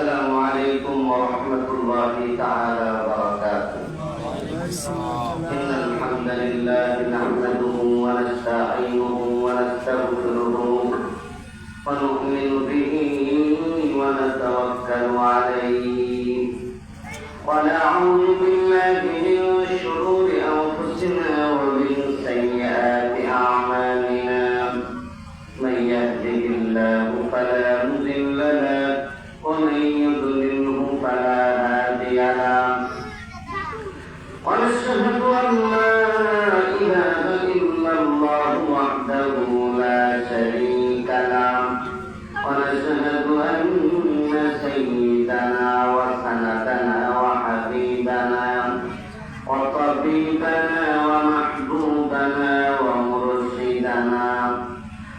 السلام عليكم ورحمة الله تعالى وبركاته. إن الحمد لله نحمده ونستعينه ونستغفره ونؤمن به ونتوكل عليه ونعوذ بالله من شرور أنفسنا ومن سيئات أعمالنا. من يهده الله فلا مضل له ومن يضلله فلا هادي له. ونشهد أن لا إله إلا الله وحده لا شريك له. ونشهد أن سيدنا وسندنا وحبيبنا وطبيبنا ومحبوبنا ومرشدنا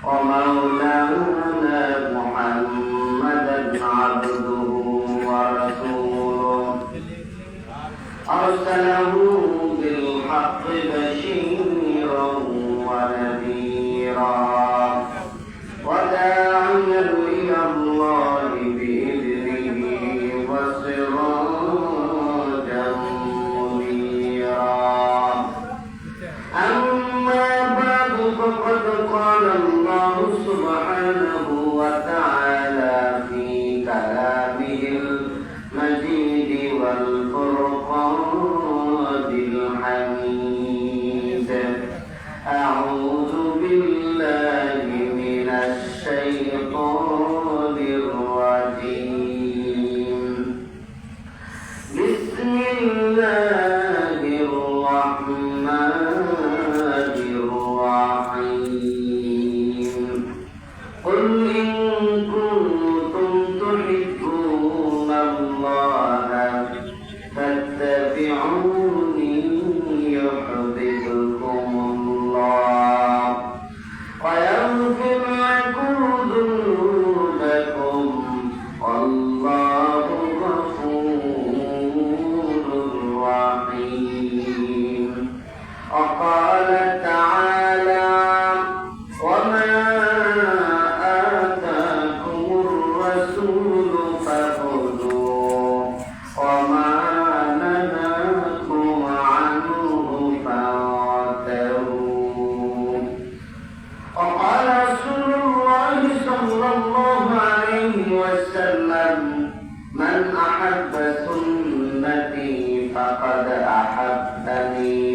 ومولانا محمدا عبده ورسوله أرسله بالحق بشيرا ونذيرا وداعيا إلى الله بإذنه وسراجا منيرا. أما بعد فقد قال الله سبحانه وتعالى في كلامه المجيد والفرقان الحميد: أعوذ بالله من الشيطان الرجيم. بسم الله الرحمن الرحيم. قل إن كنتم تحبون الله فاتبعوني يحببكم الله ويغفر لكم ذنوبكم والله غفور رحيم. وقال تعالى: وما آتاكم الرسول فخذوه وما نهاكم عنه فانتهوا. وقال رسول الله صلى الله عليه وسلم: من أحب سنتي فقد أحبني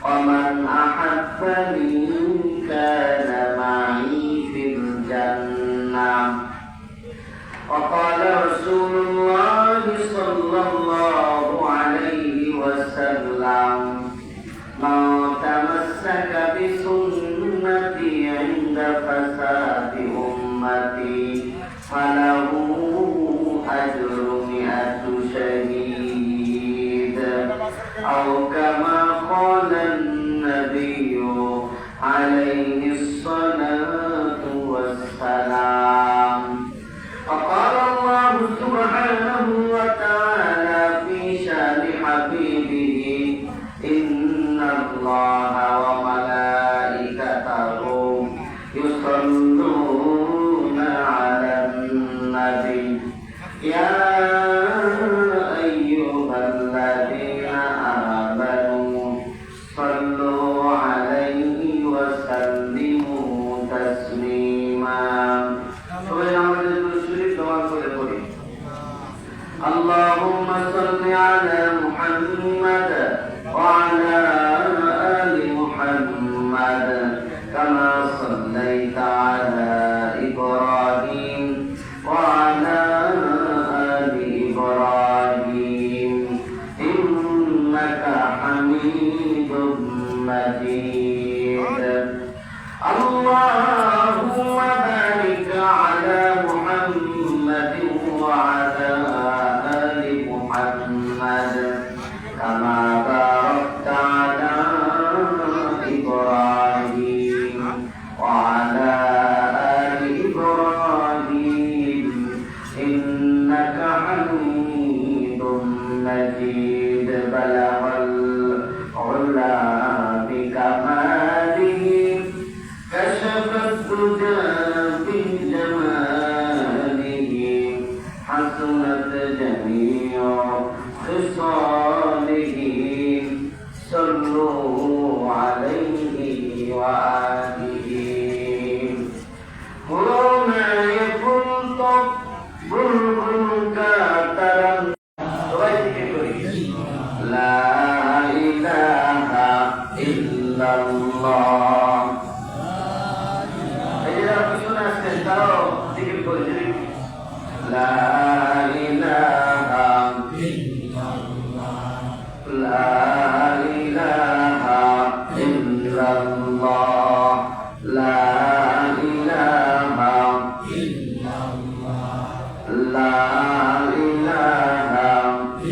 ومن أحبني كان معي في الجنة. وقال رسول الله صلى الله عليه وسلم: من تمسك بسنتي عند فساد أمتي فله أجر 100 شهيد، أو كما قال النبي عليه الصلاة والسلام. وقال الله سبحانه وتعالى في شأن حبيبه: إن الله وملائكته يصلون على النبي يا أيها الذين آمنوا صلوا عليه وسلموا تسليما. اللهم صل على محمد وعلى آل محمد كما صليت على إبراهيم وعلى آل إبراهيم إنك حميد مجيد. اللهم بارك على محمد وعلى آل محمد كما باركت على إبراهيم وعلى লা ইলাহা ইল্লাল্লাহ লা ইলাহা ইল্লাল্লাহ লা ইলাহা ইল্লাল্লাহ লা ইলাহা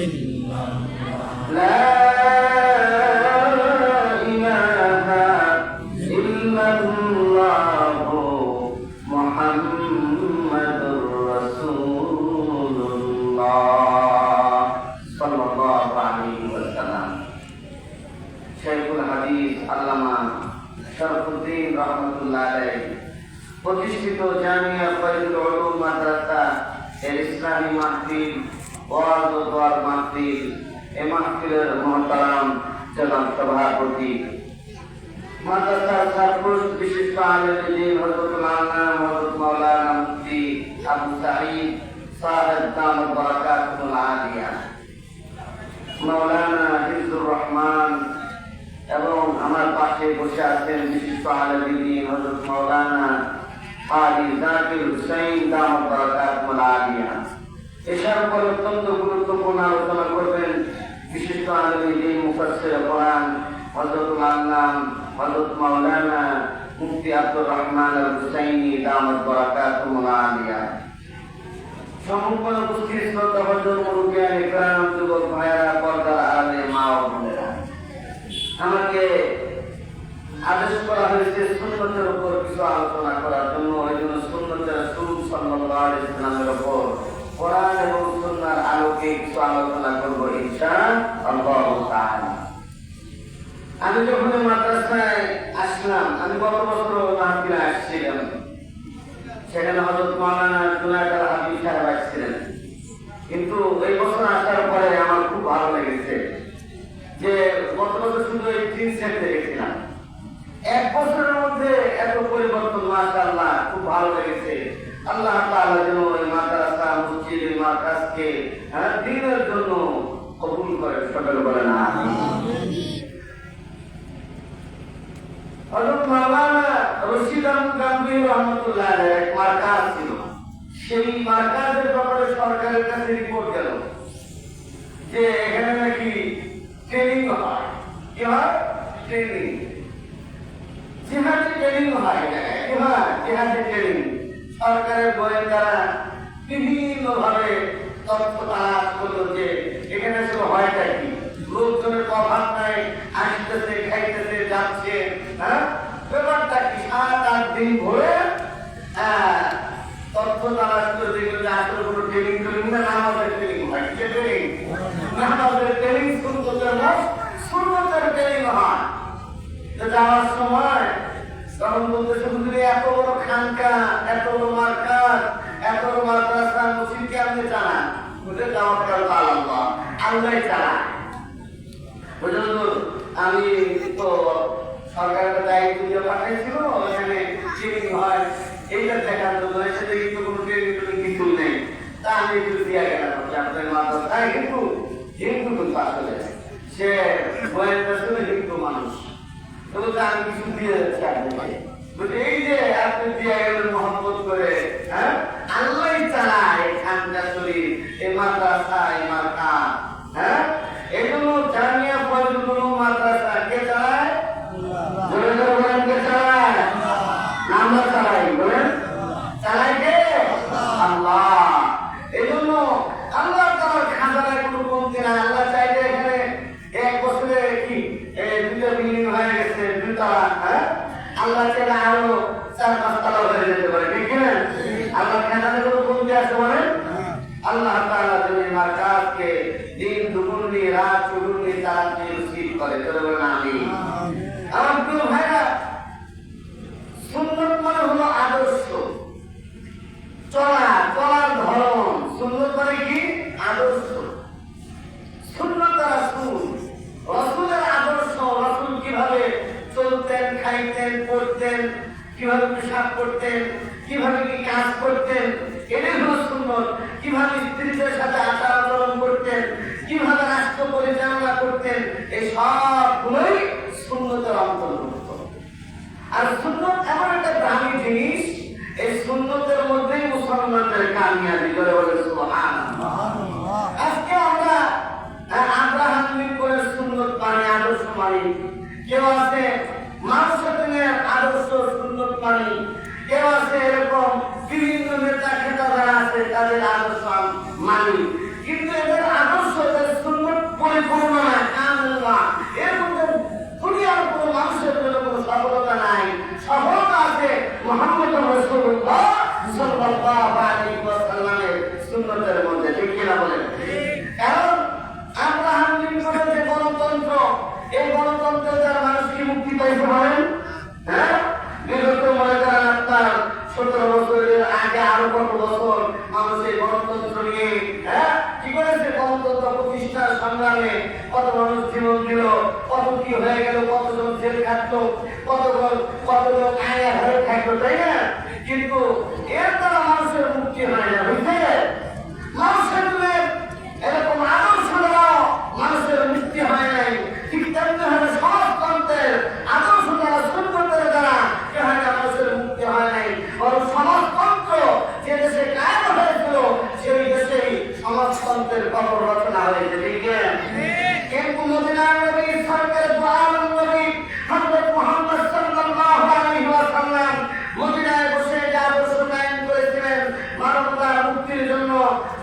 ইল্লাল্লাহ লা ইলাহা ইল্লাল্লাহ মুহাম্মাদুর রাসূলুল্লাহ সাল্লাল্লাহু আলাইহি ওয়াসাল্লাম। শাইখুল হাদিস আল্লামা শরফুদ্দীন রহমাতুল্লাহ আলাইহি প্রতিষ্ঠিত জামিয়া ফয়জুল উলুম মাদ্রাসা এর ইসলামী মাহফিল ওয়াজ ও দোয়ার মাহফিল, এই মাহফিলের মুহতারাম জনাব সভাপতি, মাদ্রাসার সর্বোচ্চ বিশিষ্ট আলেম দ্বীন হযরতুল আল্লামা হযরত মাওলানা মুফতি আবু সাঈদ সাহেব দামাত বারাকাতুহুল আলিয়া, মাওলানা হিফজুর রহমান, এবং আমার পাশে বসে আছেন বিশিষ্ট আলেম দ্বীন হযরত মাওলানা হাজী জাকির হুসাইন দামাত বারাকাতুহুল আলিয়া। এসব উপর অত্যন্ত গুরুত্বপূর্ণ আলোচনা করবেন বিশিষ্ট আলেম দ্বীন মুফাসসির কোরআন হযরতুল আল্লামা হযরত মাওলানা মুফতি আব্দুর রহমান আল হুসাইনি দামাত বারাকাতুহুল আলিয়া। সম্মানিত উপস্থিত শ্রদ্ধাভাজন মুরব্বিয়ান ইকরাম, যুবক ভাইয়েরা, পর্দার আড়ালে মা ও বোনেরা, আমাকে আদেশ করা হয়েছে সুন্নতের উপর কিছু আলোচনা করার জন্য। এই জন্য সুন্নতের রাসূল সাল্লাল্লাহু আলাইহি ওয়াসাল্লামের উপর কোরআন এবং সুন্নাহর আলোকে কিছু আলোচনা করব ইনশাআল্লাহ তাআলা। আমি যখন মাদ্রাসায় আসলাম, আমি গত বছর মাহফিলে আসছিলাম, সেখানে হযরত মাওলানা জুনায়েদ আল হাবিব সাহেব আসছিলেন। কিন্তু এই বছর আসার পরে আমার খুব ভালো লেগেছে যে গত বছর শুধু এই 3 সেট দেখেছিলাম, এক বছরের মধ্যে এত পরিবর্তন, মাশাআল্লাহ, খুব ভালো লেগেছে। আল্লাহ তাআলা যেন এই মাদ্রাসা মসজিদ এই মাদ্রাসাকে দ্বীনের জন্য কবুল করে, সকলে বলেন আমিন। হযরত মাওলানা রশিদ আহমদ গাঙ্গুহি রহমাতুল্লাহ আলাইহি এক মার্কাজ ছিল, সেই মার্কাজের ব্যাপারে সরকারের কাছে রিপোর্ট গেল যে এখানে নাকি ট্রেনিং হয়। কি হয়? ট্রেনিং, জিহাদি ট্রেনিং হয়। কি হয়? জিহাদি ট্রেনিং। সরকারের গোয়েন্দারা বিভিন্ন ভাবে তথ্য তালাশ করলো যে এখানে আসলে হয়টা কি, লোকজনের অভাব নাই, আসতেছে, খাইতেছে, যাচ্ছে, ব্যাপারটা কি। 7-8 দিন ধরে তথ্য তালাশ করে দেখলো যে আসলে কোনো ট্রেনিং ট্রেনিং না, নামাজের ট্রেনিং হয়। কিসের ট্রেনিং? নামাজের ট্রেনিং, সুন্নতের ট্রেনিং হয়। যাওয়ার সময় তখন বলতেছে, হুজুর এত বড় খানকা, এত বড় মার্কাজ, এত বড় মাদ্রাসা মসজিদ কে আপনি চালান? হুজুর তাওয়াক্কাল আলাল্লাহ, আল্লাহই চালায়। হুজুর আমি তো সরকারের দায়িত্ব দিয়ে পাঠাইছিল, এখানে ট্রেনিং হয়, এইটা দেখার জন্য। এসে দেখি তো কোনো ট্রেনিং কিছু নেই, তা আমি একটু দিয়ে গেলাম আপনার মাদ্রাসায়। কিন্তু হিন্দু আসলে সে গোয়েন্দা ছিল হিন্দু মানুষ, আমি কিছু দিয়ে যাচ্ছি আপনাকে। এই যে আপনি দিয়ে গেলেন মহব্বত করে, আল্লাহই চালায় খানকা শরীফ, এই মাদ্রাসা, এই মার্কাজ। এই জন্য জামিয়া ফয়জুল উলুম মাদ্রাসা কে চালায়? জোরে জোরে বলেন, কে চালায়? আমরা চালাই, বলেন চালায় কে? আল্লাহ। এই জন্য আল্লাহ তাআলার খাজানায় কোনো কমতি নাই। আল্লাহ চাইলে এখানে এক বছরে কি 2টা বিল্ডিং হয়ে গেছে, 2 তলা। আল্লাহ চাইলে আরো 4-5 তলা হয়ে যেতে পারে, ঠিক না? আল্লাহ খাজানায় কোনো কমতি আছে বলেন? আল্লাহ তাআলা যেন মার্কাজকে দিন দুপুরনি রাত চুগুনি তার নসিব করে, বলেন আমিন। আমার প্রিয় ভাইরা, সুন্নাত মানে হলো আদর্শ, চলার ধরন। সুন্নাত মানে কি? আদর্শ। সুন্নাত রাসূল, রাসূলের আদর্শ। রাসূল কিভাবে চলতেন, খাইতেন, পড়তেন, কিভাবে পেশাব করতেন, কিভাবে কি কাজ করতেন, এটাই হলো সুন্নাত। কিভাবে স্ত্রীদের সাথে আচার আচরণ করতেন, কিভাবে রাষ্ট্র পরিচালনা করতেন, এই সবগুলোই সুন্নতের অন্তর্ভুক্ত। আর সুন্নত এমন একটা দামি জিনিস, এই সুন্নতের মধ্যেই মুসলমানদের কামিয়াবি করে বলে 17 বছরের আগে আরো কত বছর মানুষ এই গণতন্ত্র নিয়ে কি করেছে, গণতন্ত্র প্রতিষ্ঠার সংগ্রামে কত মানুষ জীবন দিল, কত কি হয়ে গেল, কতজন জেল খাটলো, কত লোক আয়া হয়ে থাকলো, তাই না? কিন্তু এর দ্বারা মানুষের মুক্তি হয় না, বুঝতে মানুষের এরকম আদর্শ দ্বারা মানুষের মুক্তি হয় নাই। ঠিক তেমনি ভাবে সমাজতন্ত্রের আদর্শ দ্বারা সুন্দরের দ্বারা কি হয় না, মানুষের মুক্তি হয় নাই। বরং সমাজতন্ত্র যে দেশে কায়েম হয়েছিল সেই দেশেই সমাজতন্ত্রের কবর রচনা হয়েছে, ঠিক আছে? কিন্তু মদিনার নবী সরকার দোয়ালম নবী হযরত মুহাম্মদ সাল্লাল্লাহু আলাইহি ওয়াসাল্লাম মদিনায় বসে যে আদর্শ কায়েম করেছিলেন মানবতার মুক্তির জন্য,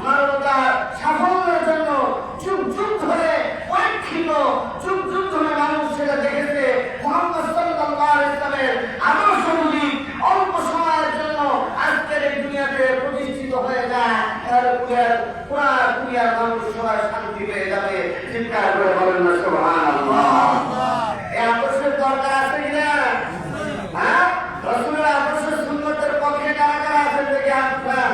মানবতার সাফল্যের জন্য, যুগ যুগ ধরে পরীক্ষিত, যুগ যুগ ধরে মানুষ সেটা দেখেছে। মুহাম্মদ সাল্লাল্লাহু আলাইহি ওয়াসাল্লামের আদর্শগুলি অল্প সময়ের জন্য আজকের এই দুনিয়াতে প্রতিষ্ঠিত হয়ে যায়, পুরা দুনিয়ার মানুষ সবাই শান্তি পেয়ে যাবে। চিৎকার করে বলেন না সুবহানাল্লাহ। এই আদর্শের দরকার আছে কিনা? হ্যাঁ, রাসূলের আদর্শের সুন্নতের পক্ষে কারা কারা আছেন দেখে আসবেন।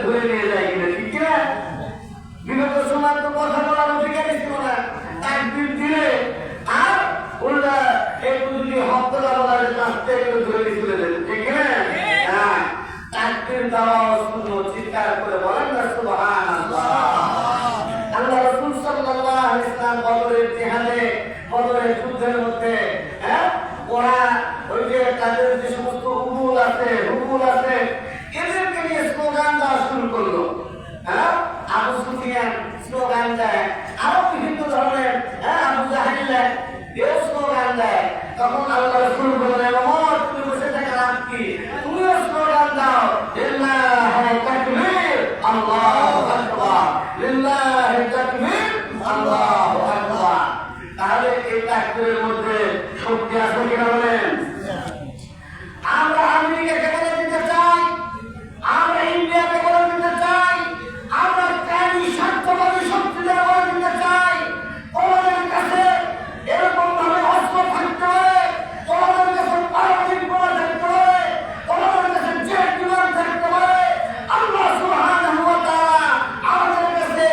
ধরে নিয়ে যায় কিনা, ঠিক কিনা? বিগত সময় তো কথা বলার অধিকারই ছিল না, একদিন দিলে আর উল্টা এই দুটি হপ্তা বলার কাছতে ধরে নিয়ে চলে যেত, ঠিক কিনা? হ্যাঁ, একদিন দেওয়া শূন্য। চিৎকার করে বলেন না সুবহানাল্লাহ। আল্লাহ রাসূল সাল্লাল্লাহু আলাইহি ওয়াসাল্লাম বদরের জিহাদে, বদরের যুদ্ধের মধ্যে ওরা ওই যে তাদের যে সমস্ত হুবুল আছে এদেরকে নিয়ে স্লোগান দেওয়া শুরু করলো। আবু সুফিয়ান স্লোগান দেয়, আরো বিভিন্ন ধরনের আবু জাহেল এও স্লোগান দেয়। তখন আল্লাহ রাসূল বললেন, ওমর তুমি বসে থাকা লাভ কি, তুমিও স্লোগান দাও, লিল্লাহি তাকবীর আল্লাহু আকবার, লিল্লাহি তাকবীর আল্লাহু আকবার। তাহলে এই তাকবীরের মধ্যে শক্তি আছে কিনা বলেন? আমরা আমেরিকাকে বলে দিতে চাই, আমরা ইন্ডিয়াকে বলে দিতে চাই, আমরা প্রাণী স্বার্থবাদী শক্তিদের বলে দিতে চাই, তোমাদের কাছে এরকম ভাবে অস্ত্র থাকতে হবে, তোমাদের কাছে পারমাণবিক বোমা থাকতে হবে, তোমাদের কাছে জেট বিমান থাকতে হবে। আল্লাহ সুবহানাহু ওয়া তাআলা আমাদের কাছে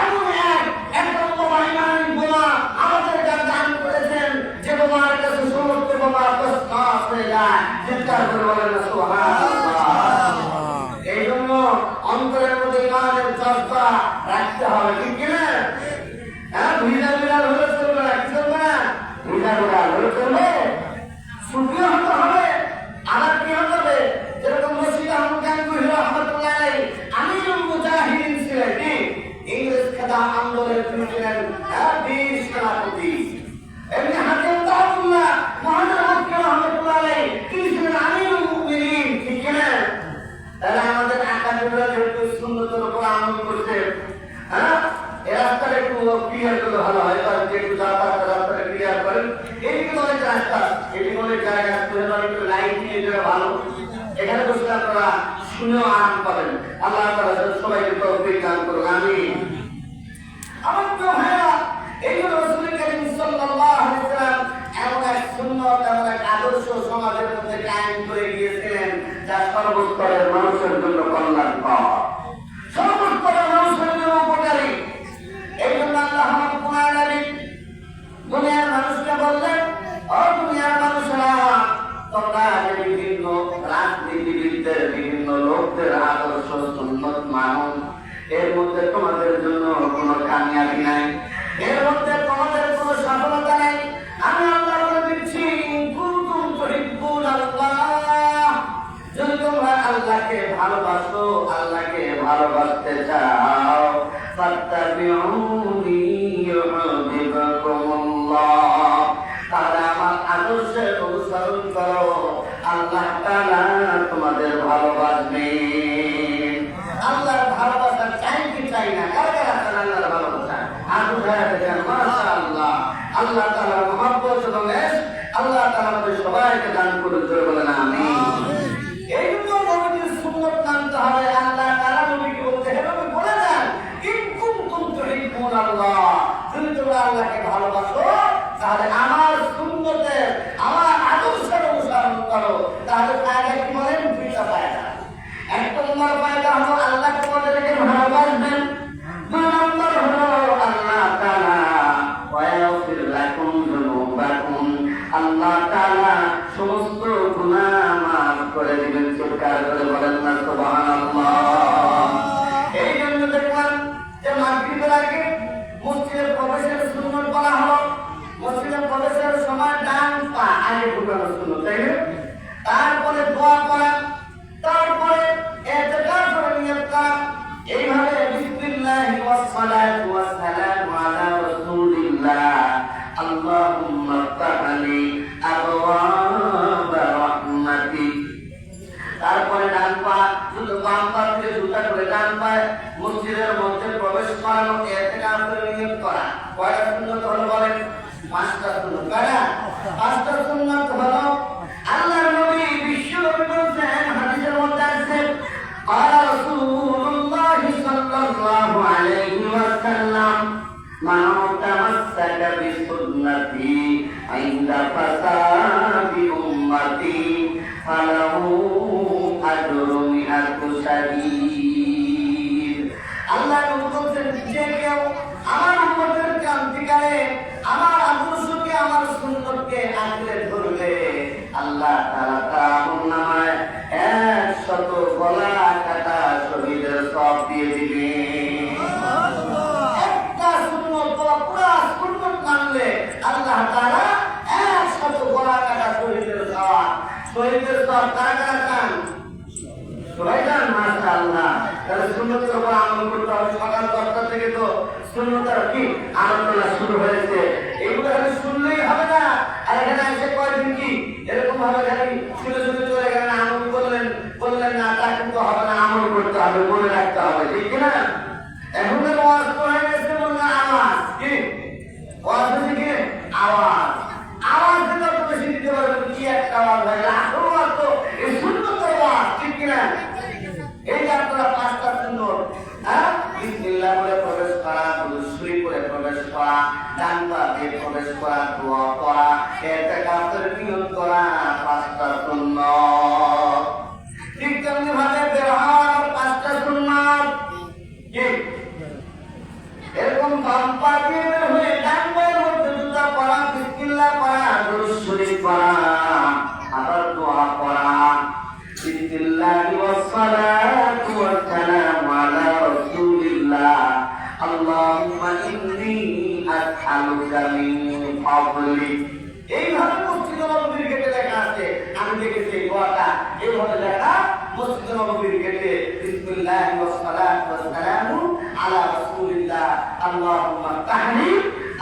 এমন একটা পারমাণবিক বোমা আমাদের কাছে দান করেছেন যে বোমার কাছে সমস্ত বোমা তছনছ হয়ে যায়। চিৎকার করে বলেন না সুবহানাল্লাহ। এই জন্য অন্তরের মধ্যে ইমানের চর্চা রাখতে হবে, ঠিক কিনা? হ্যাঁ, ভিজা বিড়াল হলে চলবে না, কি চলবে না? ভিজা বিড়াল হলে চলবে, সুফিও হতে হবে। আবার কি হতে হবে? যেরকম রশিদ আহমদ গাঙ্গুহি রাহমাতুল্লাহ আলাইহি আমিরুল মুজাহিদিন ছিলেন, ইংরেজ খেদা আন্দোলনের তিনি ছিলেন বীর সেনাপতি। এমনি হাকিম তাওয়াক্কুল্লাহ মুহাম্মদ হক রাহমাতুল্লাহ আলাইহি তিনি ছিলেন আমিরুল মুমিনিন, ঠিক কিনা? তাহলে আমাদের আকাদেমিরা যেহেতু সুন্নতের উপর আমল করছে, এই রাস্তাটা একটু ক্লিয়ার করলে ভালো হয়। তার যে একটু রাস্তাটা ক্লিয়ার করেন, এইদিকে অনেক রাস্তা, এদিকে অনেক জায়গা একটু লাইট নিয়ে যাওয়া ভালো। এখানে বসে আপনারা শুনেও আরাম পাবেন। আল্লাহ তাআলা সবাইকে তৌফিক দান করুন, আমিন। আমার প্রিয় ভাইরা, এই জন্য রাসূল কারীম সাল্লাল্লাহু আলাইহি ওয়াসাল্লাম এমন এক সুন্নত, এমন এক আদর্শ সমাজের মধ্যে কায়েম করে গিয়েছিলেন যা সর্বস্তরের মানুষের জন্য কল্যাণকর, সর্বস্তরের মানুষের জন্য উপকারী। এই জন্য আল্লাহ রাব্বুল আলামিন দুনিয়ার মানুষকে বললেন, ও দুনিয়ার মানুষেরা, তোমরা বিভিন্ন রাজনীতিবিদদের, বিভিন্ন লোকদের আদর্শ সুন্নত মানো, এর মধ্যে তোমাদের জন্য কোনো কামিয়াবি নাই, এর মধ্যে তোমাদের কোনো সফলতা নেই। আমি আল্লাহ বলে দিচ্ছি, কুনতুম তুহিব্বুনাল্লাহ, যদি তোমরা আল্লাহকে ভালোবাসো, আল্লাহকে ভালোবাসতে চাও, ফাত্তাবিউনি ইউহিব্বুকুমুল্লাহ, তাহলে আমার আদর্শের অনুসরণ করো, আল্লাহ তাআলা তোমাদের ভালোবাসবেন। আল্লাহর ভালোবাসা চাই কি চাই না? কারা কারা চান আল্লাহর ভালোবাসা? হাত উঠায় দেখেন, মাশাআল্লাহ। আল্লাহ তাআলার মহব্বত এবং ইশক আল্লাহ তাআলা আমাদের সবাইকে দান করুন, জোরে বলেন আমিন। এই জন্য নবীর সুন্নাত মানতে হবে। আল্লাহ তাআলা নবীকে বলতে, হে নবী বলে দেন, ইন কুনতুম তুহিব্বুনাল্লাহ, যদি তোমরা আল্লাহকে ভালোবাসো তাহলে আমার সুন্নতের, আমার আদর্শের অনুসরণ করো। তাহলে আগে কি বলেন? দুইটা ফায়দা। এক নম্বর ফায়দা হলো আল্লাহ তোমাদেরকে ভালোবাসবেন। দুই নম্বর হলো আল্লাহ তাআলা ওয়ায়াগফির লাকুম যুনুবাকুম, আল্লাহ তাআলা সমস্ত গুনাহ মাফ করে দিবেন। চিৎকার করে বলেন না সুবহানাল্লাহ। এই জন্য দেখলাম যে মাগরিবের আগে মসজিদে প্রবেশের সুন্নাত বলা হলো। মসজিদে প্রবেশের সময় ডান পা আগে ঢুকানো সুন্নাত, তাই না? তারপরে দোয়া করা, তারপরে ইতিকাফ করে নিয়ত করা। এইভাবে বিসমিল্লাহি ওয়াস সালাতু ওয়াস সালামু আলা রাসূলিল্লাহ, আল্লাহুম্মা ইফতাহলি আবওয়াব রাহমাতিক। তারপরে ডান পা শুধু বাম পা থেকে জুতা করে ডান পায়ে মসজিদের মধ্যে প্রবেশ করানো, ইতিকাফ করে নিয়ত করা। কয়টা সুন্নাত হলো বলেন? পাঁচটা সুন্নাত। কয়টা? পাঁচটা সুন্নাত হলো। আল্লাহর নবী বিশ্ব নবী বলেন, হাদিসের মধ্যে আছে, قال رسول الله صلى الله عليه وسلم من تمسك بسنتي عند فساد أمتي فله أجر مئة شهيد। আল্লাহ নবী বলেন, যে কেউ আমার উম্মতের ক্রান্তিকালে আমার আদর্শকে, আমার সুন্নতকে আঁকড়ে ধরবে, আল্লাহ তাআলা তার আমলনামায় 100 গলা কাটা শহীদের সওয়াব দিয়ে দিবেন। একটা সুন্নত, পুরা সুন্নত মানলে আল্লাহ তাআলা 100 গলা কাটা শহীদের সওয়াব। শহীদের সওয়াব কারা কারা চান? সবাই চান, মাশাআল্লাহ। তাহলে সুন্নতের উপর আমল করতে হবে। সকাল 10টা থেকে তো সুন্নতের কি আলোচনা শুরু হয়েছে। এগুলো খালি শুনলেই হবে না। আর এখানে এসে কয়েকদিন কি এরকম ভাবে খালি শুনে শুনে চলে গেলেন, আমল বললেন না, তা কিন্তু হবে না। আমল করতে হবে, মনে রাখতে হবে, ঠিক কিনা? এখনের ওয়াজ তো হয়ে গেছে বললেন আওয়াজ, কি ওয়াজ হচ্ছে কি আওয়াজ। আওয়াজ দিলে তো বেশি দিতে পারবেন, কি একটা আওয়াজ হয়। আসল ওয়াজ তো এই সুন্নতের ওয়াজ, ঠিক কিনা? এই যে আপনারা পাঁচটা সুন্নত, বিসমিল্লাহ বলে প্রবেশ করা, দুরূদ শরীফ বলে প্রবেশ করা, ডান পা দিয়ে প্রবেশ করা, দোয়া করা, ইতিকাফ করে নিয়ত করা, পাঁচটা সুন্নত। ঠিক তেমনি ভাবে বের হওয়ার পাঁচটা সুন্নত। কি এরকম বাম পা দিয়ে বের হয়ে ডান পায়ের মধ্যে জুতা পরা, বিসমিল্লাহ পড়া, দুরূদ শরীফ পড়া, আবার দোয়া পড়া। বিসমিল্লাহি ওয়াস সালাতু ওয়াস সালামু আলা রাসূলিল্লাহ, আল্লাহুম্মা ইন্নী আসআলুকা মিন ফাদলিক। এইভাবে মসজিদে নববীর গেটে লেখা আছে। আমি দেখেছি এই দোয়াটা এইভাবে লেখা মসজিদে নববীর গেটে, বিসমিল্লাহি ওয়াস সালাতু ওয়াস সালামু আলা রাসূলিল্লাহ, আল্লাহুম্মা ইফতাহলি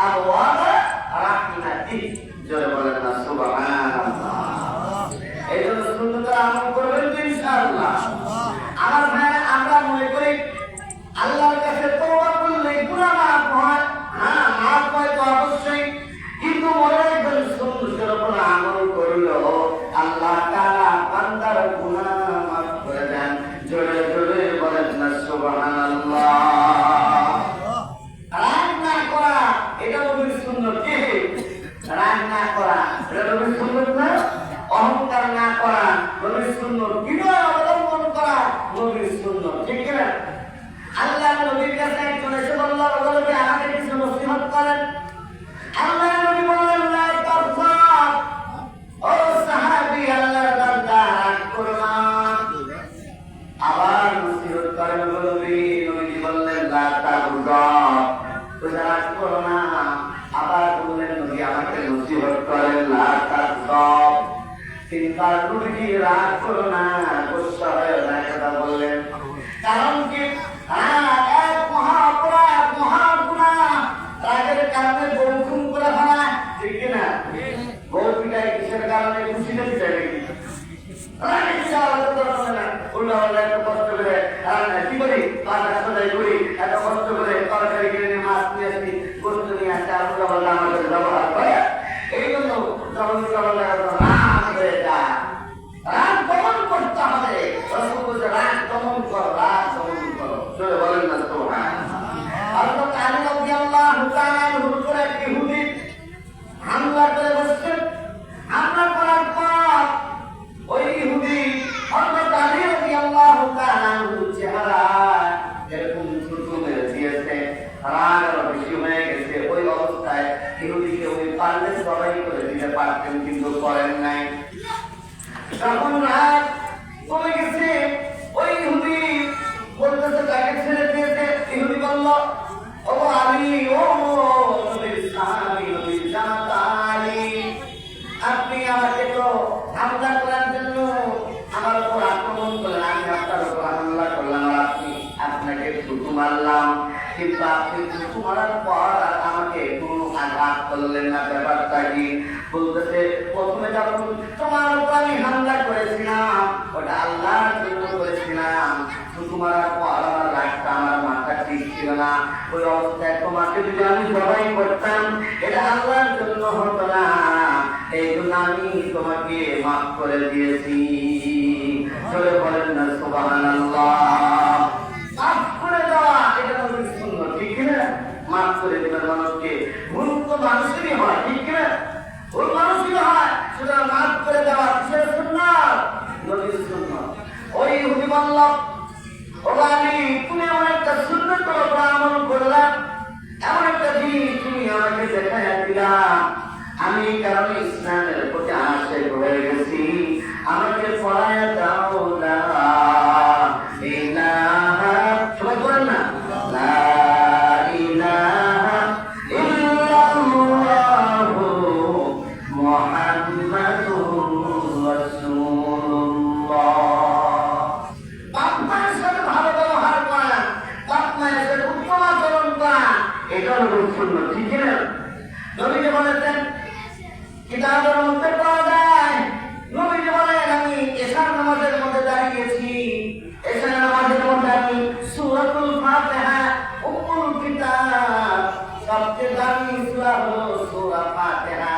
আবওয়াব রাহমাতিক। জোরে বলেন না সুবহানাল্লাহ। এই জন্য সুন্নতের আমল করবেন তো ইনশাআল্লাহ। আমার ভাইরা, আমরা মনে করি আল্লাহর কাছে তওবা করলে গুনাহ মাফ হয়। হ্যাঁ, মাফ হয় তো অবশ্যই, কিন্তু মনে রাখবেন সুন্নতের উপর আমল করলেও আল্লাহ তাআলা বান্দার গুনাহ মাফ করে দেন। জোরে জোরে বলেন না সুবহানাল্লাহ। রাগ না করা, এটা নবীর সুন্নত। কি রাগ না করা, এটা নবীর সুন্নত না? অহংকার না করা নবীর সুন্নত। বিনয় অবলম্বন করা নবীর সুন্নত, ঠিক কিনা? আল্লাহ নবীর কাছে একজন এসে বলল, বলবে আমাকে কিছু নসিহত করেন। আল্লাহ নবী বললেন, লা তাফাত, ও সাহাবী, আল্লাহর বান্দা রাগ করো না। আবার নসিহত করেন বলবি। নবী বললেন, লা তাফাত, তোমরা রাগ করো না। আবার বললেন নবী, আমাকে নসিহত করেন, লা তাফাত। তিনবার নবী রাগ করো না, গুসা হয় না, উল্টা এত কষ্ট করে কি করি বাজার সদাই করি, এত কষ্ট করে তরকারি কিনে নিয়ে মাছ নিয়ে আসি, গোস্ত নিয়ে আসি, আর উল্টা পাল্টা আমার সাথে ব্যবহার করে। এই জন্য যখন উল্টা পাল্টা রাগ হয়ে যায়, রাগ দমন করতে হবে। রসুল বলছে রাগ দমন করো, রাগ দমন করো। চলে বলেন না তো হ্যাঁ। হযরত আলী রাদিয়াল্লাহু তাআলা হুজুর এক ইহুদি হামলা করে বসছেন। হামলা করার পর ওই ইহুদি হযরত আলী রাদিয়াল্লাহু তাআলা চেহারা এরকম থুতু মেরে দিয়েছে, রাগ আরো বেশি হয়ে গেছে। ওই অবস্থায় ইহুদিকে ওই পারলে সবাই করে দিতে পারতেন, কিন্তু করেন নাই। তখন রাগ কমে গেছে। ওই ইহুদি বলতেছে তাকে ছেড়ে দিয়েছে। ইহুদি বলল, ও আলী, ও নবীর সাহাবী, নবীর জামাতা আলী, আপনি আমাকে তো হামলা করার জন্য আমার উপর আক্রমণ করলেন, আমি আপনার উপর হামলা করলাম, আর আপনাকে থুতু মারলাম, কিন্তু আপনি থুতু মারার পর আর আমাকে কোনো আঘাত করলেন না। ব্যাপারটা কি? বলতেছে, প্রথমে যখন তোমার উপর আমি হামলা করেছিলাম ওটা আল্লাহর জন্য করেছিলাম, থুতু মারার পর আমার রাগটা, আমার মাথা ঠিক ছিল না। ওই অবস্থায় তোমাকে যদি আমি জবাই করতাম এটা আল্লাহর জন্য হতো না, এই জন্য আমি তোমাকে মাফ করে দিয়েছি। চলে বলেন না সুবহানাল্লাহ। মাফ করে দেওয়া এটা তো সুন্নাত, ঠিক না? মাফ করে দেবেন মানুষকে। ভুল তো মানুষেরই হয়, ঠিক না? ভুল মানুষই হয়, সেটা মাফ করে দেওয়া কিসের সুন্নাত? নবীর সুন্নাত। ওই ইহুদি বলল, ও আলী, তুমি এমন একটা সুন্নাতের উপর আমল করলাম, এমন একটা জিনিস তুমি আমাকে দেখাইয়া দিলা, আমি কারণে ইসলামের প্রতি আশায় হয়ে গেছি, আমাকে পড়ায় দাও না। সবাই বলেন না, লা ইলাহা ইল্লাল্লাহু মুহাম্মাদুর রাসূলুল্লাহ। বাপ মায়ের সাথে ভালো ব্যবহার করা, বাপ মায়ের সাথে উত্তম আচরণ করা, এটা হলো সুন্নাত, ঠিক না? নবীজি বলেছেন, কিতাবের মধ্যে পাওয়া যায়, নবীজি বলেন, আমি এশার নামাজের মধ্যে দাঁড়িয়েছি, এশার নামাজের মধ্যে আমি সূরাতুল ফাতিহা উম্মুল কিতাব, সবচেয়ে দামি সূরা হলো সূরা ফাতিহা।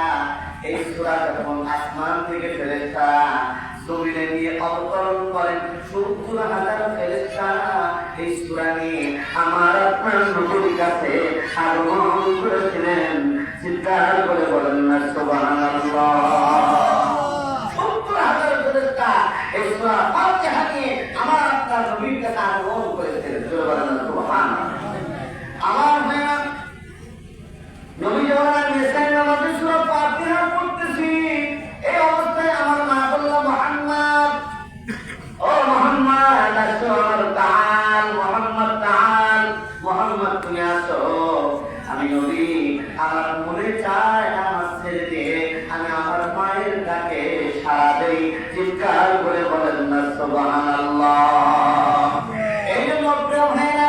এই সূরা যখন আসমান থেকে ফেরেশতারা জমিনে নিয়ে অবতরণ করেন, ৭০,০০০ ফেরেশতারা এই সূরা নিয়ে আমার আপনার নবীর কাছে আগমন করেছিলেন। চিৎকার করে বলেন না সুবহানাল্লাহ। ৭০,০০০ ফেরেশতা এই সূরা ফাতিহা নিয়ে আমার আপনার নবীর কাছে আগমন করেছিলেন। বলেন না সুবহানাল্লাহ। আমার ভাইরা, নবী যখন আমি এশার নামাজে সূরা ফাতিহা পড়তেছি, এই অবস্থায় আমার মা বলল, মুহাম্মদ, ও মুহাম্মদ, আসো, আমার তাআল, মুহাম্মদ তাআল, মুহাম্মদ তুমি আসো। আমি নবী, আমার মনে চায় আমার ছেড়ে দিয়ে আমি আমার মায়ের ডাকে সাড়া দেই। চিৎকার করে বলেন না সুবহানাল্লাহ। এই জন্য প্রিয় ভাইরা,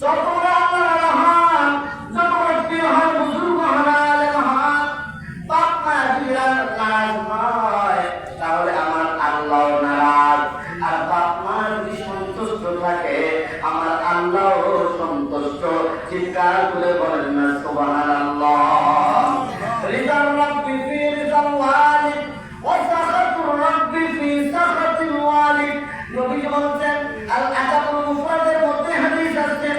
যতটা আপনারা হন, যতটা প্রিয় হন, বুজুর্গ হন, আলেম হন, বাপ মা যদি নারাজ হয় তাহলে আমার আল্লাহ নারাজ, আর বাপ মা যদি সন্তুষ্ট থাকে আমার আল্লাহ সন্তুষ্ট। চিৎকার করে বলেন না সুবহানাল্লাহ। রিদার রাব্বি ফি রিদাল ওয়ালিদ ওয়া সাখাতুর রাব্বি ফি সাখাতিল ওয়ালিদ। নবীজি বলেন, আল আদাবুল মুফরাদের মধ্যে হাদিস আছে,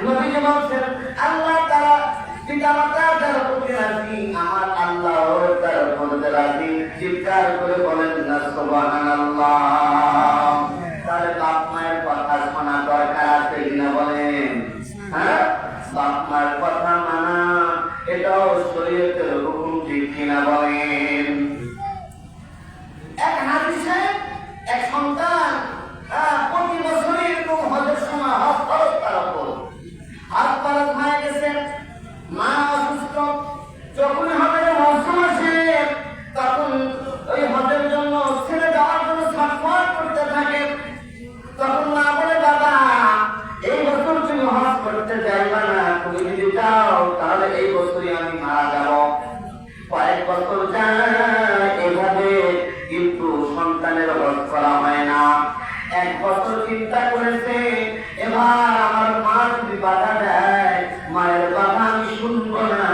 নবীজি বলেন, আল্লাহ তাআলা পিতামাতা যারা প্রতি রাজি, আমার আল্লাহ তার প্রতি রাজি। চিৎকার করে বলেন না সুবহানাল্লাহ। তাহলে বাপ মায়ের কথা শোনা দরকার আছে কিনা বলেন? হ্যাঁ, বাপ মায়ের কথা মানা এটাও শরীয়তের হুকুম, ঠিক কিনা বলেন? এক হাদিসে এক সন্তান প্রতি বছরই এরকম হজের সময় হজ খরচ করার পর হজ খরচ হয়ে গেছে, মা অসুস্থ, যখন হজের মৌসুম আসে তখন ওই হজের 1 বছর চিন্তা করেছে, এবার আমার মা যদি বাধা দেয়, মায়ের বাধা আমি শুনবো না,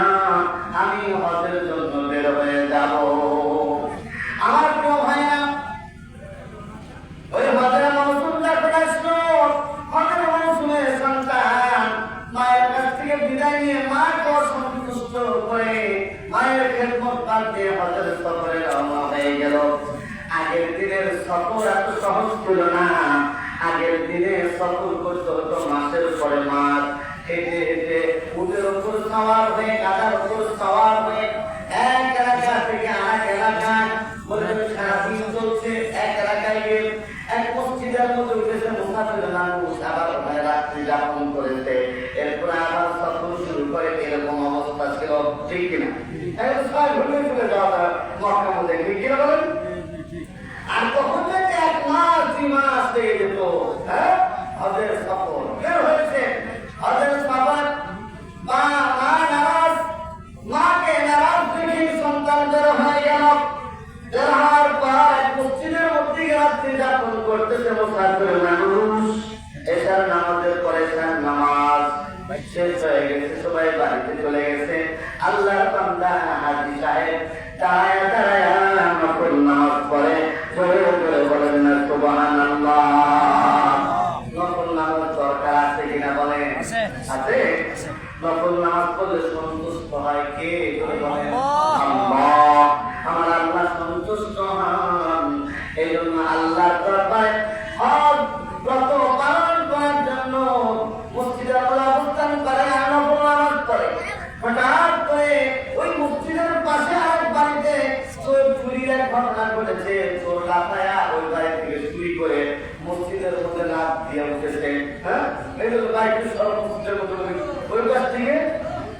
আমি হজের জন্য বের হয়ে যাব। আমার প্রিয় ভাইয়া, ওই হজের মৌসুম যখন আসলো, হজের মৌসুমে সন্তান মায়ের কাছ থেকে বিদায় নিয়ে মাকে সন্তুষ্ট করে মায়ের খেদমত বাদ দিয়ে হজের সফরে রওনা হয়ে গেল। আগের দিনের সফর এত সহজ ছিল না। আগের দিনে সফর করতে হতো মাসের পরে মাস, হেঁটে হেঁটে উটের উপর সওয়ার হয়ে, গাধার উপর সওয়ার হয়ে এক এলাকা থেকে আরেক এলাকায়, বলে সারাদিন চলছে। এক এলাকায় গিয়ে এক মসজিদের মধ্যে উঠেছে মুসাফির মানুষ, আবার ওখানে রাত্রি যাপন করেছে, এরপরে আবার সফর শুরু করে। এরকম অবস্থা ছিল, ঠিক কিনা? সবাই ঘুরে ঘুরে যাওয়া মক্কা মধ্যে, ঠিক কিনা বলেন? আর তখন থেকে 1 মাস 2 মাস লেগে যেত। হ্যাঁ, হজের সফর বের হয়েছে। হজের সফর মা নারাজ, মাকে নারাজ দেখে সন্তান বের হয়ে গেল। বের হওয়ার পর এক মসজিদের মধ্যে রাত্রি যাপন করতেছে মুসাফির মানুষ। এশার নামাজের পরে নামাজ শেষ হয়ে গেছে, সবাই বাড়িতে চলে গেছে। আল্লাহর বান্দা হাজী সাহেব দাঁড়ায় দাঁড়ায় নফল নামাজ পড়ে, জোরে জোরে বলেন না সুবহানাল্লাহ। নফল নামাজ দরকার আছে কিনা বলেন? আছে। নফল নামাজ পড়লে সন্তুষ্ট হয় কে? আল্লাহ। আমার আল্লাহ সন্তুষ্ট হন। এই জন্য আল্লাহর দরবারে হজ ব্রত পালন করার জন্য মসজিদে অবস্থান করে, নফল নামাজ পড়ে। হঠাৎ করে ওই মসজিদের পাশে আরেক বাড়িতে চোর চুরির এক ঘটনা ঘটেছে। চোর লাফায়া ওই বাড়ি থেকে চুরি করে মসজিদের মধ্যে লাফ দিয়ে উঠেছে। হ্যাঁ, এই তো বাড়িতে সব মসজিদের মধ্যে ওই পাশ থেকে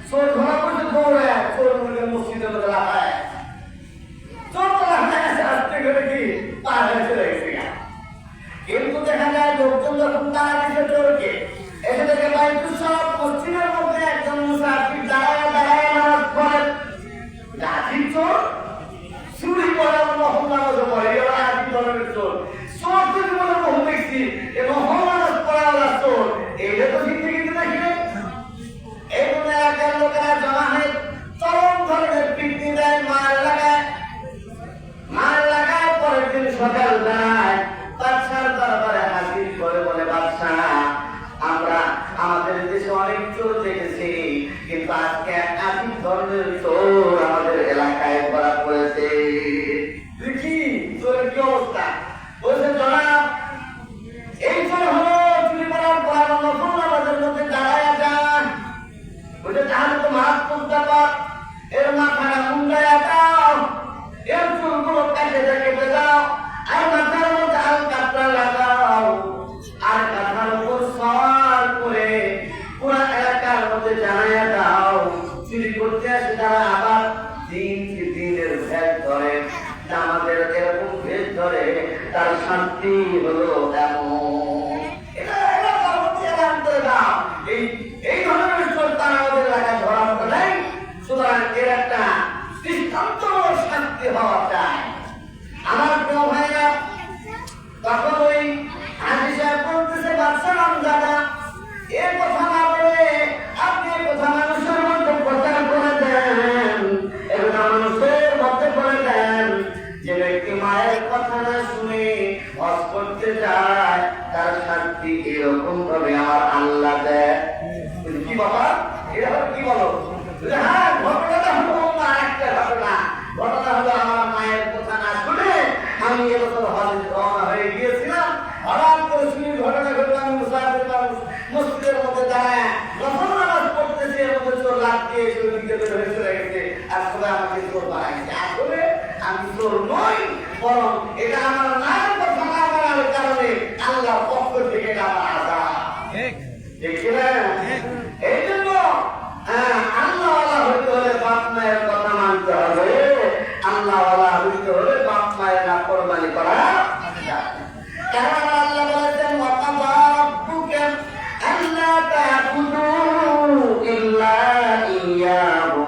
চোর ধরা পড়ছে, দৌড়ায় চোর মসজিদের মধ্যে লাফায়। চোর তো লাফায় আসতে করে কি পার হয়ে চলে গেছে। কিন্তু দেখা যায় লোকজন যখন তারা দিচ্ছে চোরকে, এসে থেকে বাড়িতে সব মসজিদের মধ্যে একজন মুসাফির দাঁড়ায় দাঁড়ায় নামাজ পড়ে। রাজির চোর চুরি করে, নফল নামাজও পড়ে, এরা আদি ধরনের চোর। চোর তো জীবনে বহু দেখছি, এবং নফল নামাজ পড়াওয়ালা চোর, এইটা তো জিন্দেগিতে দেখি নাই। এই জন্য এলাকার লোকেরা জমা হয়ে চরম ধরনের পিটনি দেয় মার লাগায়। মার লাগায় পরের দিন সকাল বেলায় বাদশার দরবারে হাজির করে বলে, বাদশাহ, আমরা আমাদের দেশে অনেক চোর দেখেছি, কিন্তু আজকে আদি ধরনের চোর আমাদের এলাকায় ধরা পড়েছে। দেখি চোরের কি অবস্থা। বলছে, জনাব, এই চোর হলো চুরি করার পর নফল নামাজের মধ্যে দাঁড়ায় যান। বলছে, তাহলে তো মারাত্মক ব্যাপার, এর মাথাটা মুন্ডায়া দাও, এর চুলগুলো কেটে কেটে দাও, আর মাথার মধ্যে আল কাপড় লাগাও, আর কাঁথার উপর সওয়ার করে পুরা এলাকার মধ্যে জানাইয়া দাও। চুরি করতে আসে তারা আবার দিনের ভেদ ধরে, আমাদের এরকম ভেদ ধরে, তার শান্তি হলো এমন। এই ধরনের চোর তারা আমাদের এলাকায় ধরা পড়ে নাই। সুতরাং এর একটা দৃষ্টান্ত শান্তি হওয়া চায়। আমার প্রিয় ভাইরা, তখন ওই হাজী সাহেব বলতেছে, বাদশাহ আমজাদা, এর কথা না বলে আপনি এর কথা মানুষের মধ্যে প্রচার করে দেন, এর কথা মানুষের মধ্যে করে দেন। যে ব্যক্তি মায়ের কথা না শুনে হজ করতে যায়, তার শান্তি এরকম ভাবে আমার আল্লাহ দেয়। কি বাবা, এরকম কি বলো? হ্যাঁ, ঘটনাটা হলো অন্য আরেকটা ঘটনা। ঘটনা হলো, আমার মায়ের কথা না শুনে আমি এবছর হজে রওনা হয়ে গিয়েছিলাম। হঠাৎ করে চুরির ঘটনা ঘটলো। আমি মুসাফির মানুষ, মসজিদের মধ্যে দাঁড়ায় নফল নামাজ পড়তেছি, এর মধ্যে চোর লাফ দিয়ে এসে ওই দিকে বের হয়ে চলে গেছে। আর সবাই আমাকে চোর বানাইছে। আসলে আমি চোর নই, বরং এটা আমার মায়ের কথা না মানার কারণে আল্লাহর পক্ষ থেকে আমার আযাব। ঠিক কিনা? এই জন্য আল্লাহওয়ালা হইতে হলে বাপ মায়ের কথা মানতে হবে। আল্লাহওয়ালা হইতে হলে বাপ মায়ের নাফরমানি করা যাবে না। কারণ আল্লাহ বলেছেন, ওয়াকাযা রাব্বুকা আল্লা তা'বুদু ইল্লা ইয়্যাহু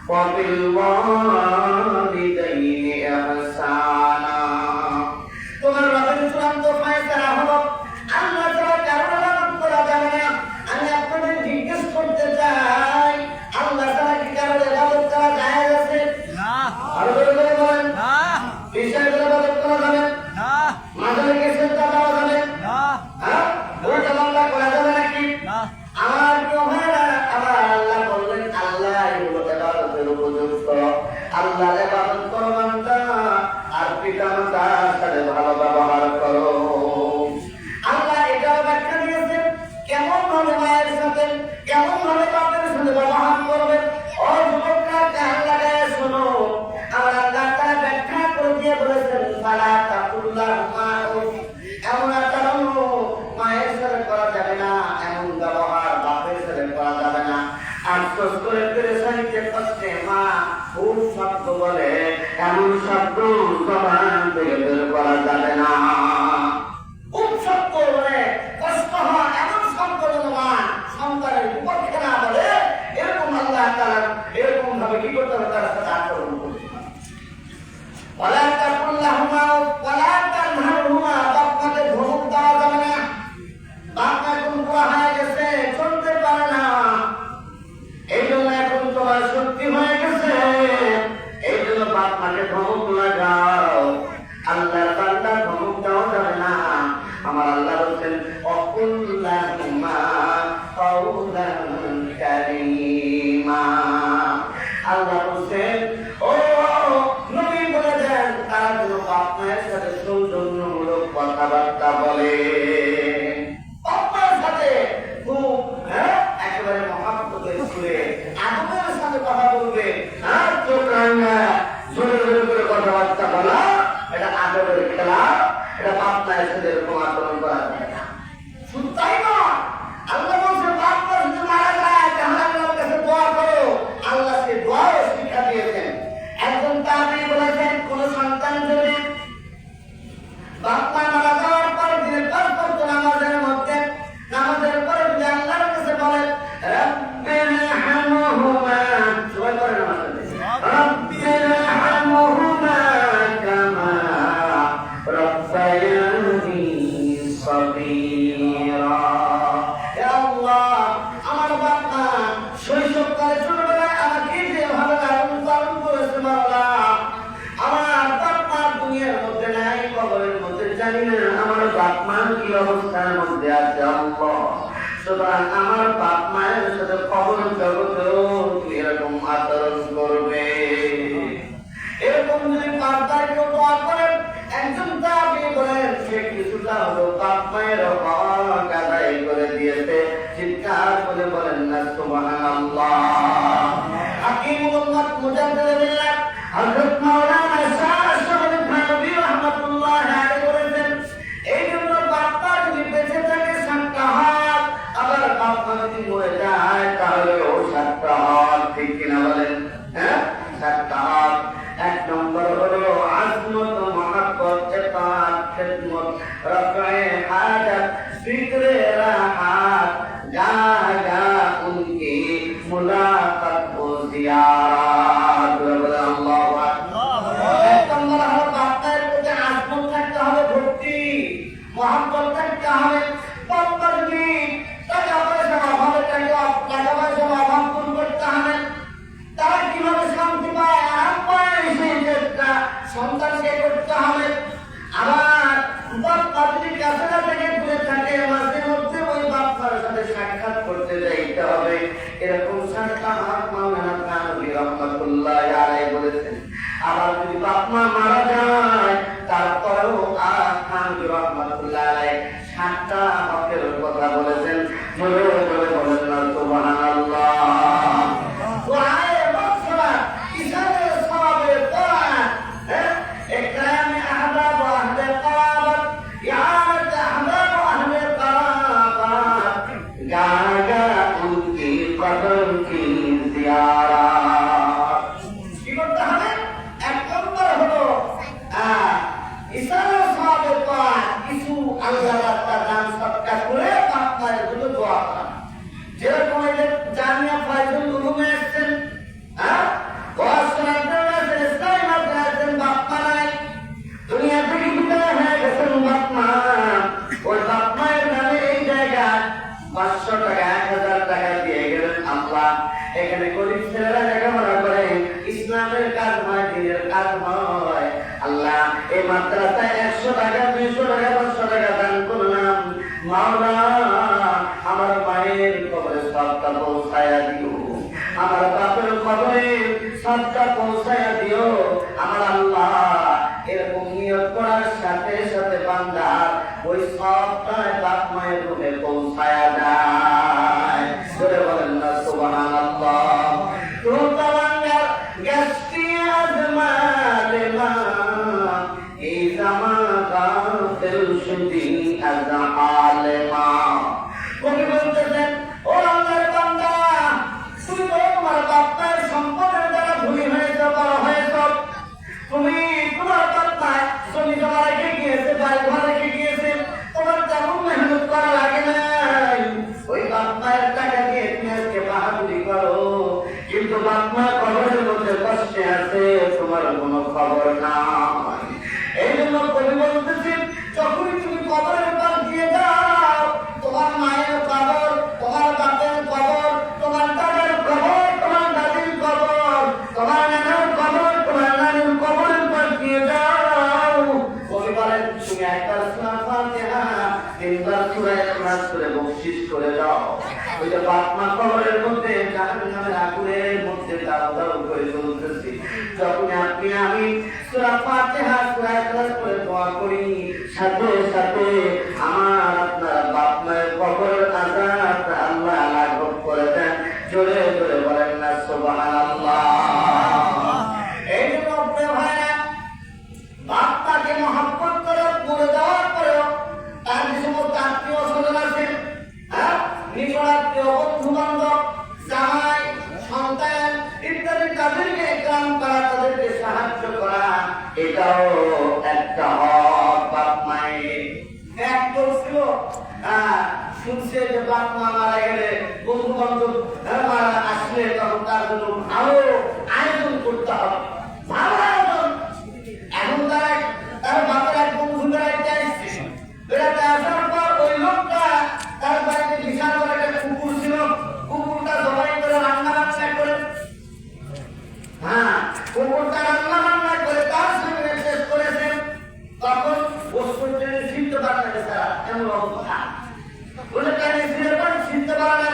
ওয়া বিল ওয়ালিদাইনি ইহসানা। তোমার রবের চূড়ান্ত ফয়সালা হলো ভাবে মায়ের সাথে, কেমন ভাবে বাপের সাথে ব্যবহার করবে। ও যুবকরা, কান লাগায় শোনো, আমার আল্লাহ তাআলা ব্যাখ্যা করে দিয়ে বলেছেন, ফালা তাকুল্লাহুমা উফ, এমন আচরণ মায়ের সাথে করা যাবে না, এমন ব্যবহার বাপের সাথে করা যাবে না। আফসোস করে পেরেশানিতে কষ্টে মা খুব শব্দ বলে, এমন শব্দ জবান থেকে বের করা যাবে না। খুব শব্দ বলে কষ্ট হয়, এমন শব্দ জবান সন্তানের বিপক্ষে না বলে, এরকম আল্লাহ তাআলা এরকম ভাবে কি করতে হবে, তার সাথে আচরণ করতে হবে। ওয়ালা তাকুল্লাহুমা ওয়ালা তানহারহুমা, বাপমাকে ধমক দেওয়া যাবে না। বাপমা এখন বুড়া হয়ে গেছে, চলতে পারে না, এই জন্য এখন তোমার শক্তি হয়ে গেছে, এই জন্য বাপমাকে ধমক লাগাও। আল্লাহর বান্দা ধমক দেওয়া যাবে না। আমার আল্লাহ বলছেন, অকুল্লাহুমা কাওলান কারীমা। আল্লাহ বলছেন, ও নবী বলে দেন, তারা যেন বাপ মায়ের সাথে সৌজন্যমূলক কথাবার্তা বলে। বাপ মায়ের সাথে খুব একেবারে মহাব্বতের সুরে আদবের সাথে কথা বলবে। চোখ রাঙা জোরে জোরে করে কথাবার্তা বলা, এটা আদবের খেলা, এটা বাপ মায়ের সাথে এরকম আচরণ করা যায় না। শুধু তাই না, আল্লাহ বলছে বাপ মা যদি মারা যায় তাহলে আল্লাহর কাছে দোয়া করো। আল্লাহ সে দোয়াও শিক্ষা দিয়েছেন। একজন তাবী বলেছেন, কোন সন্তান যদি বাপ মা মারা যাওয়ার পর দিনের পর পর নামাজের মধ্যে, নামাজের পরে যদি আল্লাহর কাছে বলেন, রাব্বিরহামহুমা, সবাই পড়ে নামাজ পড়ে, রাব্বিরহামহুমা কামা রাব্বায়ানি সগীরা। হে আল্লাহ, আমার বাপ মা শৈশবকালে ছোটবেলায় আমাকে যেভাবে লালন পালন করেছে, মাওলা, আমার বাপ মা দুনিয়ার মধ্যে নাই, কবরের মধ্যে জানি না আমার বাপ মা কি অবস্থার মধ্যে আছে। আল্লাহ, সুতরাং আমার বাপ মায়ের সাথে কবর জগতেও তুমি এরকম আচরণ করবে। এরকম যদি বাপদার কেউ দোয়া করেন, একজন তাবী বলেন, সে কিছুটা হলো বাপ মায়ের হক আদায় করে দিয়েছে। চিৎকার করে বলেন না সুবহানাল্লাহ। হাকিমুল উম্মাত মুজাদ্দিদুল্লাহ হযরত মাওলানা শাহ শরীফ থানভী রাহমাতুল্লাহ আলাইহি বলেছেন, এই জন্য বাপ্পা যদি বেঁচে থাকে সাতটা হাত, আবার বাপ্পা যদি মরে যায় তাহলে ও সাতটা হাত, ঠিক কিনা বলেন? হ্যাঁ, সাতটা হাত। এক নম্বর হলো আজমত, মহাব্বত, ইতাআত, খিদমত, রফয়ে হাজাত, ফিকরে রাহাত, জাগা উনকি মুলাকাত ও জিয়ারত। আল্লাহু আকবার। এক নম্বর হলো বাপ্পার প্রতি আজমত থাকতে হবে, ভক্তি, মহাব্বত থাকতে হবে। বাপ্পা যদি টাকা পয়সার অভাবে টাকা পয়সার অভাব পূরণ করতে হবে, তারা কিভাবে শান্তি পায়, আরাম পায়, সেই চেষ্টা সন্তানকে করতে হবে। আবার বাপ্পা যদি কাছে না থেকে দূরে থাকে, মাঝে মধ্যে ওই বাপ্পার সাথে সাক্ষাৎ করতে যাইতে হবে। এরকম সাতটা হাত মাওলানা থানভী রাহমাতুল্লাহ আলাইহি বলেছেন। আবার যদি বাপ মা মারা যায়, তারপরেও থানভী রাহমাতুল্লাহ আলাইহি সাতটা হকের কথা বলেছেন। জোরে জোরে বলেন না সুবহানাল্লাহ। যেরকম জামিয়া ফায়জুল উলুমে আসছেন, বাপ্পা নাই, দুনিয়া থেকে বিদায় হয়ে গেছেন বাপ্পা। ওই বাপ্পায়ের নামে এই জায়গায় 500 টাকা 1000 টাকা দিয়ে গেলেন। আল্লাহ, এখানে গরিব ছেলেরা লেখাপড়া করে, ইসলামের কাজ হয়, দিনের কাজ হয়। আল্লাহ, এই মাদ্রাসায় 100 টাকা 200 টাকা 500 টাকা দান করলাম। মাওলা, আমার মায়ের কবরে সবটা পৌঁছায়া দিও, আমার বাপের কবরে সবটা পৌঁছায়া দিও। আমার আল্লাহ, এরকম নিয়ত করার সাথে সাথে বান্দা ওই সবটা বাপ মায়ের রূপে পৌঁছায়া যায়। ইখলাস করে বকশিশ করে দাও। ওই যে বাপ মা কবরের মধ্যে জাহান্নামের আগুনের মধ্যে দাও দাও করে চলতেছি, যখন আপনি আমি সূরা ফাতিহা সূরা ইখলাস করে দোয়া করি, সাথে সাথে আমার আপনার বাপ মায়ের কবরের আযাবটা আল্লাহ লাঘব করে দেন। জোরে জোরে বলেন না সুবহানাল্লাহ। এই জন্য ভাইরা বাপ মাকে মহব্বত করে মরে যাওয়ার পরেও তার যে সমস্ত আত্মীয় স্বজন আছেন, হ্যাঁ, নিকট আত্মীয়, বন্ধু বান্ধব, জামাই, সন্তান ইত্যাদি, তাদেরকে একরাম করা, তাদেরকে সাহায্য করা, এটাও একটা হক বাপ মায়ের। এক লোক ছিল, শুনছে যে বাপ মা মারা গেলে, বন্ধু বান্ধব মারা আসলে তখন তার জন্য ভালো আয়োজন করতে হবে, ভালো আয়োজন। এখন তার বাপের এক বন্ধু বেড়াইতে আসছে, বেড়াতে আসার পর ওই লোকটা তার বাড়িতে বিশাল করে একটা কুকুর ছিল, কুকুরটা জবাই করে রান্না বান্না করে, হ্যাঁ, কুকুরটা রান্না বান্না করে তার সঙ্গে শেষ করেছেন। তখন বস্তুটা ছিনতে পারে না, তারা এমন অবস্থা বলে তাই ছিনতে পারে না।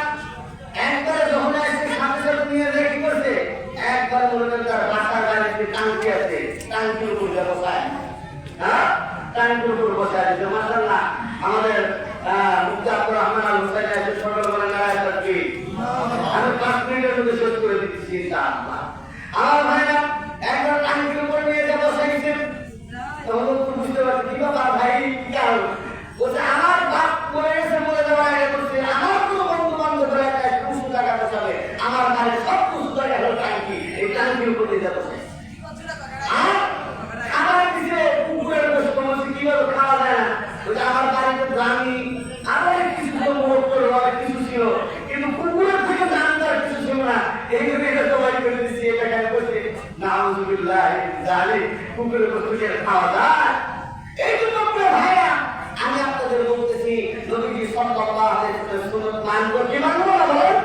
একবারে যখন আসছে সাথে সাথে নিয়ে যায় কি করছে, একবার মনে করেন তার বাসার বাড়িতে টাঙ্কি আছে, টাঙ্কির উপর বসায়, হ্যাঁ, টাঙ্কির উপর বসায় দিচ্ছে। মাশাআল্লাহ, আমাদের মুফতি আব্দুর রহমান আল হুসাইনি আছে, ছোটবেলা নারায় থাকি, আমি 5 মিনিটের মধ্যে শেষ করে দিচ্ছি ইনশাআল্লাহ। আমার ভাইরা একবার টাঙ্কির উপর নিয়ে যা বসাই দিচ্ছেন, তখন তো বুঝতে পারছি কি বাবা ভাই কি কারণ, বলছে আমার বাপ মরে গেছে, মরে যাওয়ার আগে বলছে আমার কোনো বন্ধু বান্ধব একটা 200 টাকা বসাবে, আমার বাড়ির সব 200 টাকা হলো টাঙ্কি, এই টাঙ্কির উপর দিয়ে যাবো। আর খাবার দিছে কুকুরের গোশত, বলছে কিভাবে খাওয়া যায় না, বলছে আমার বাড়িতে দামি আবার কিছু ছিল, মোট করে অনেক কিছু ছিল, কিন্তু কুকুরের থেকে দামদার কিছু ছিল না, এই জন্য এটা সবাই করে দিচ্ছি। এটা কেন করছে, নাউযুবিল্লাহ, জানি কুকুরের গোশত খাওয়া যায়। এই জন্য ভাইয়া আমি আপনাদের বলতেছি, নবীজি সাল্লাল্লাহু আলাইহি ওয়াসাল্লাম সুন্নাত মানব কি মানব না বলেন,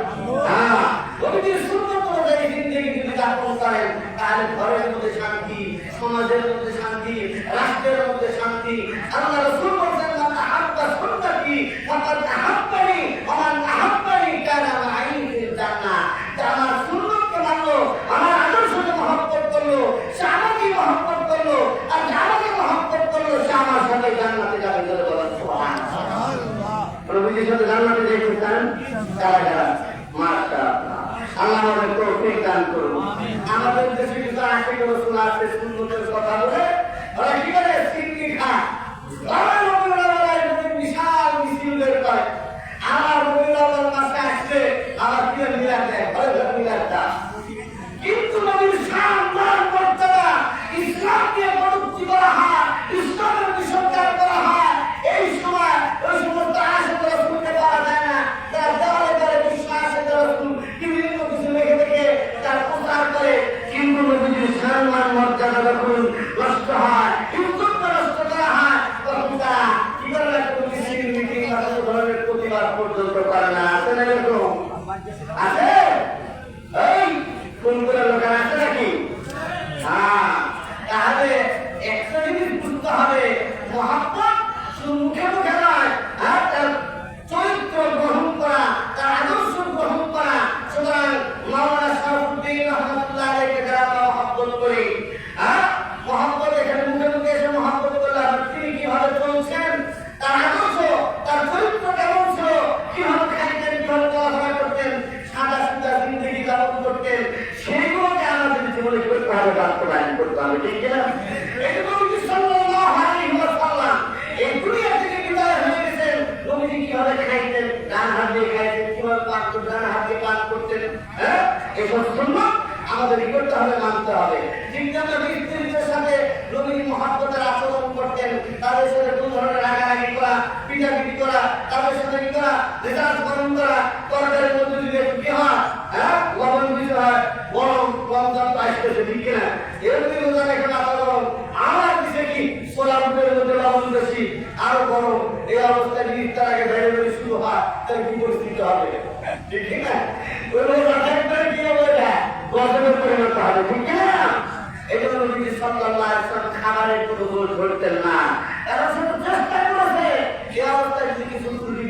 হ্যাঁ, নবীজির সুন্নাত অনুযায়ী জিন্দেগি যদি যাপন করেন, তাহলে ঘরের মধ্যে শান্তি, সমাজের মধ্যে শান্তি, রাষ্ট্রের মধ্যে শান্তি। আল্লাহ রাসূল বলেন, মান আহাব্বা সুন্নতি ফাকাদ আহাব্বানি ওয়া মান আহাব্বানি কানা মা'ই ফিল জান্নাহ। যারা সুন্নাতকে মানলো, আমার আদর্শকে মহব্বত করলো, সে আমাকে মহব্বত করলো, আর যারাকে মহব্বত করলো সে আমার সাথে জান্নাতে যাবে। বলে বলেন সুবহানাল্লাহ। প্রভুজির সাথে জান্নাতে যেতে চান কারা কারা? মাশাআল্লাহ, আল্লাহ আমাদের তৌফিক দান করুন। আমাদের দেশে কিন্তু আশিক রাসূল আছে, সুন্নতের কথা বলে ওরা কি করে সিন্নি খায়, আমার নবীর বিশাল মিছিল বের করে, আমার নবীর মাসে আসলে আমার কি মিলাদ দেয়, ঘরে ঘরে মিলাদ দেয়। কিন্তু নবীর সম্মান মর্যাদা, ইসলামকে প্রতিষ্ঠিত করা হয়, ইসলামের বিসর্জন করা হয়, এই সময় ওই সমস্ত আশিক রাসূলকে পাওয়া যায় না। তারা দেওয়ালে দেওয়ালে বিশ্ব আশিক রাসূল বিভিন্ন কিছু লিখে লিখে তার প্রচার করে, কিন্তু নবীর সম্মান মর্যাদা যখন নষ্ট হয়, ইজ্জতটা নষ্ট করা হয়, তখন তারা কি করে রাখবে, মিছিল মিটিং বা কোনো ধরনের প্রতিবাদ পর্যন্ত করে না। আছে না এরকম? আছে? এই কোন কোন লোকের আছে নাকি? হ্যাঁ, তাহলে একটা জিনিস বুঝতে হবে, মহব্বত শুধু মুখে মুখে নয়, আর তার চরিত্র গ্রহণ করা, তার আদর্শ গ্রহণ করা। সুতরাং মাওলানা শরফুদ্দীন রহমাতুল্লাহ আলাইহি যারা মহব্বত করি, হ্যাঁ, মহব্বত এখানে মুখে মুখে এসে মহব্বত করলে তিনি কিভাবে চলছেন, তার আদর্শ, তার চরিত্র কেমন ছিল, কিভাবে খাইতেন, কিভাবে চলাফেরা করতেন, সাদা সুন্দর জিন্দগি যাপন করতেন, সেইগুলোকে আমাদের জীবনে করতে হবে, বাস্তবায়ন করতে হবে। ঠিক না? নবীজি সাল্লাল্লাহু আলাইহি ওয়াসাল্লাম এই দুনিয়া থেকে বিদায় হয়ে গেছেন, নবীজি কিভাবে খাইতেন, ডান হাত দিয়ে খাইতেন, কিভাবে পান করতেন, ডান হাত দিয়ে পান করতেন, হ্যাঁ, এসব সুন্নাত আমাদের করতে হবে, মানতে হবে। ঠিক যেমন স্ত্রীদের সাথে নবীজি মহব্বতের আচরণ করতেন, তাদের সাথে কোন ধরনের রাগারাগি করা, পিটাপিটি করা, তাদের সাথে কি করা, রেজাল্ট গরম করা, তরকারির মধ্যে দিলে কি হয়, হ্যাঁ, লবণ দিতে হয়, গরম কম দাম আসতেছে, ঠিক কিনা? এরকম রোজা রেখে মাথা গরম, আমার দিছে কি সোলা রুটের মধ্যে লবণ বেশি, আরো গরম, এই অবস্থায় তার আগে বেড়ে বেড়ে শুরু হয়, তার কি পরিস্থিতি হবে? ঠিক না? ওই রোজা থাকবে কি হবে, গজবের পরিণত হবে, ঠিক কিনা? এই জন্য নবী সাল্লাল্লাহু আলাইহি ওয়াসাল্লাম খাবারের কোনো দোষ ধরতেন না। তারা শুধু চেষ্টা করেছে এই অবস্থায় যদি কিছু ত্রুটি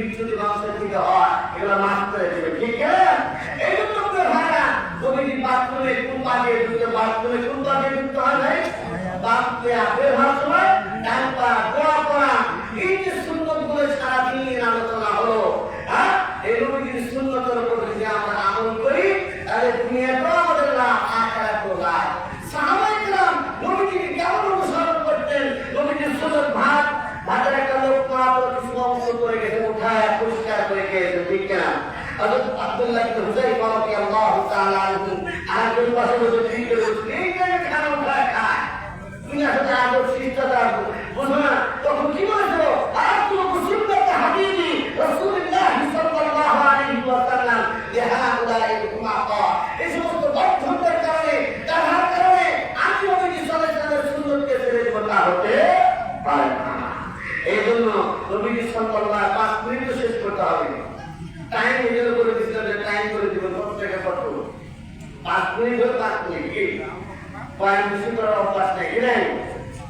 হযরত আব্দুল্লাহ ইবনে হুযাইফা রাদিয়াল্লাহু তাআলা আনহু আরেকজন পাশে বসে ঠিক করে এই যে খানা উঠায় খায় তুমি আসলে আদর শিষ্টাচার বুঝো না তখন কি বলেছিল আরাকুম সুন্নাত হাবিবি রাসূলুল্লাহ সাল্লাল্লাহু আলাইহি ওয়াসাল্লাম লিহাউলাই উম্মাতা এই সমস্ত বন্ধুদের কারণে তাহার কারণে আমি নবী সাল্লাল্লাহু আলাইহি ওয়াসাল্লামের সুন্নতকে ছেড়ে দেব তা হতে পারে না। এই জন্য নবী সাল্লাল্লাহু 5 মিনিট শেষ করতে হবে টাইম নিজের করে দিতে টাইম করে দিব কত টাকা কত 5 মিনিট হলে 5 মিনিট কি পয়েন্ট বেশি করার অভ্যাস নেই এটাই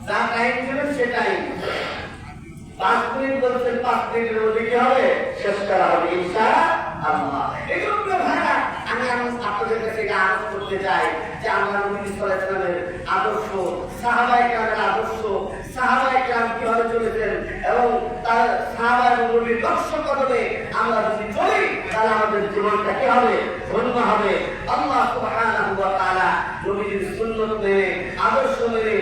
যা টাইম দেবেন সে টাইম 5 মিনিট বলছেন 5 মিনিটের মধ্যে কি হবে শেষ করা হবে ইনশাআল্লাহ। এই জন্য ভাইরা আমি আপনাদের কাছে আরজ করতে চাই যে আমরা নবী সাল্লাল্লাহু আলাইহি ওয়াসাল্লামের আদর্শ সাহাবায়ে কেরামের আদর্শ সাহাবায়ে কেরাম কিভাবে চলেছেন এবং তার সাহাবা এবং নবীর লক্ষ্য কদমে আমরা যদি চলি তাহলে আমাদের জীবনটা কি হবে ধন্য হবে। আল্লাহ সুবহানাহু ওয়া তাআলা নবীর সুন্নাত মেনে আদর্শ মেনে